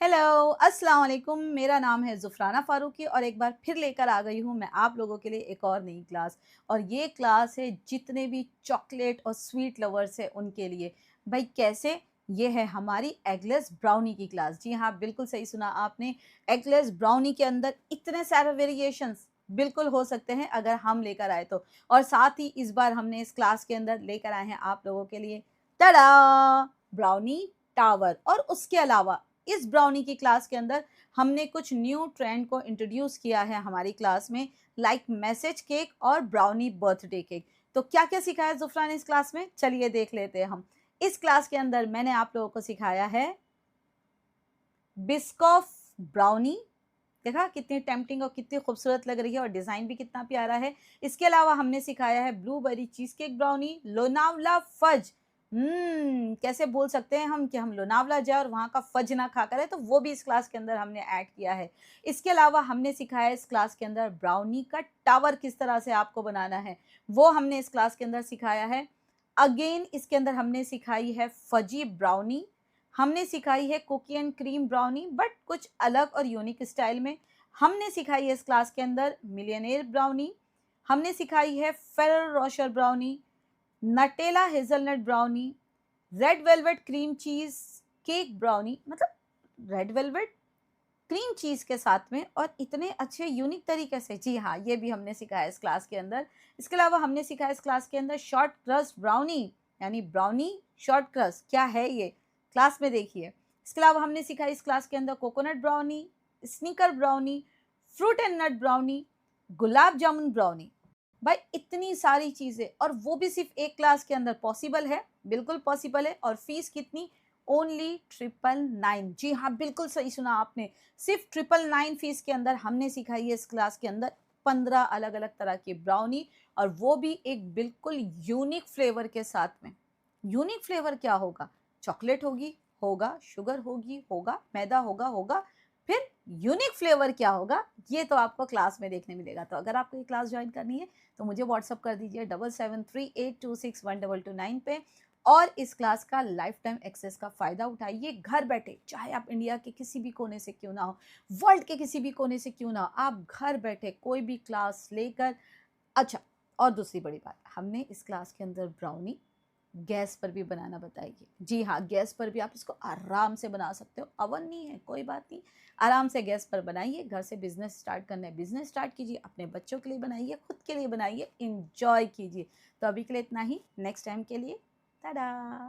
Hello, अस्सलाम वालेकुम। मेरा नाम है ज़ुफ़राना फ़ारूकी और एक बार फिर लेकर आ गई हूँ मैं आप लोगों के लिए एक और नई क्लास। और ये क्लास है जितने भी चॉकलेट और स्वीट लवर्स हैं उनके लिए। भाई कैसे? ये है हमारी एगलेस ब्राउनी की क्लास। जी हाँ, बिल्कुल सही सुना आपने। एगलेस ब्राउनी के अंदर इतने सारे वेरिएशंस बिल्कुल हो सकते हैं अगर हम लेकर आए तो। और साथ ही इस बार हमने इस क्लास के अंदर लेकर आए हैं आप लोगों के लिए टडा! Brownie tower. और उसके अलावा इस ब्राउनी की क्लास के अंदर हमने कुछ न्यू ट्रेंड को इंट्रोड्यूस किया है हमारी क्लास में, लाइक मैसेज केक और ब्राउनी बर्थडे केक। तो क्या क्या सिखाया जुफरा ने इस क्लास में, चलिए देख लेते हैं हम। इस क्लास के अंदर मैंने आप लोगों को सिखाया है बिस्कॉफ ब्राउनी। देखा कितनी टेम्पटिंग और कितनी खूबसूरत लग रही है और डिज़ाइन भी कितना प्यारा है। इसके अलावा हमने सिखाया है blueberry cheesecake brownie, Lonavala fudge. कैसे बोल सकते हैं हम कि हम लोनावला जाए और वहाँ का फज ना खाकर आए, तो वो भी इस क्लास के अंदर हमने ऐड किया है। इसके अलावा हमने सिखाया इस क्लास के अंदर ब्राउनी का टावर किस तरह से आपको बनाना है, वो हमने इस क्लास के अंदर सिखाया है। अगेन इसके अंदर हमने सिखाई है फजी ब्राउनी, हमने सिखाई है cookie and cream brownie but कुछ अलग और यूनिक स्टाइल में। हमने सिखाई है इस क्लास के अंदर मिलियनेयर ब्राउनी, हमने सिखाई है Ferrero Rocher brownie, Nutella hazelnut brownie, red velvet cream cheesecake brownie, मतलब रेड वेलवेट क्रीम चीज़ के साथ में और इतने अच्छे यूनिक तरीके से। जी हाँ, ये भी हमने सिखाया इस क्लास के अंदर। इसके अलावा हमने सिखाया इस क्लास के अंदर शॉर्ट क्रस्ट ब्राउनी, यानी ब्राउनी शॉर्ट क्रस्ट क्या है ये, क्लास में देखिए। इसके अलावा हमने सिखाया इस क्लास के अंदर coconut brownie, snicker brownie, fruit and nut brownie, gulab jamun brownie. भाई इतनी सारी चीज़ें, और वो भी सिर्फ एक क्लास के अंदर पॉसिबल है, बिल्कुल पॉसिबल है। और फीस कितनी? ओनली 999। जी हाँ, बिल्कुल सही सुना आपने। सिर्फ 999 फीस के अंदर हमने सिखाई है इस क्लास के अंदर 15 अलग अलग तरह की ब्राउनी, और वो भी एक बिल्कुल यूनिक फ्लेवर के साथ में। यूनिक फ्लेवर क्या होगा? चॉकलेट होगी, होगा शुगर होगी, होगा मैदा, होगा, फिर यूनिक फ्लेवर क्या होगा, ये तो आपको क्लास में देखने मिलेगा। तो अगर आपको ये क्लास ज्वाइन करनी है तो मुझे व्हाट्सअप कर दीजिए 7738261229 पे। और इस क्लास का लाइफ टाइम एक्सेस का फ़ायदा उठाइए घर बैठे, चाहे आप इंडिया के किसी भी कोने से क्यों ना हो, वर्ल्ड के किसी भी कोने से क्यों ना हो, आप घर बैठे कोई भी क्लास लेकर। अच्छा, और दूसरी बड़ी बात, हमने इस क्लास के अंदर ब्राउनी गैस पर भी बनाना बताइए। जी हाँ, गैस पर भी आप इसको आराम से बना सकते हो, अवन नहीं है कोई बात नहीं, आराम से गैस पर बनाइए। घर से बिजनेस स्टार्ट करना है, बिजनेस स्टार्ट कीजिए, अपने बच्चों के लिए बनाइए, खुद के लिए बनाइए, इंजॉय कीजिए। तो अभी के लिए इतना ही, नेक्स्ट टाइम के लिए टाटा।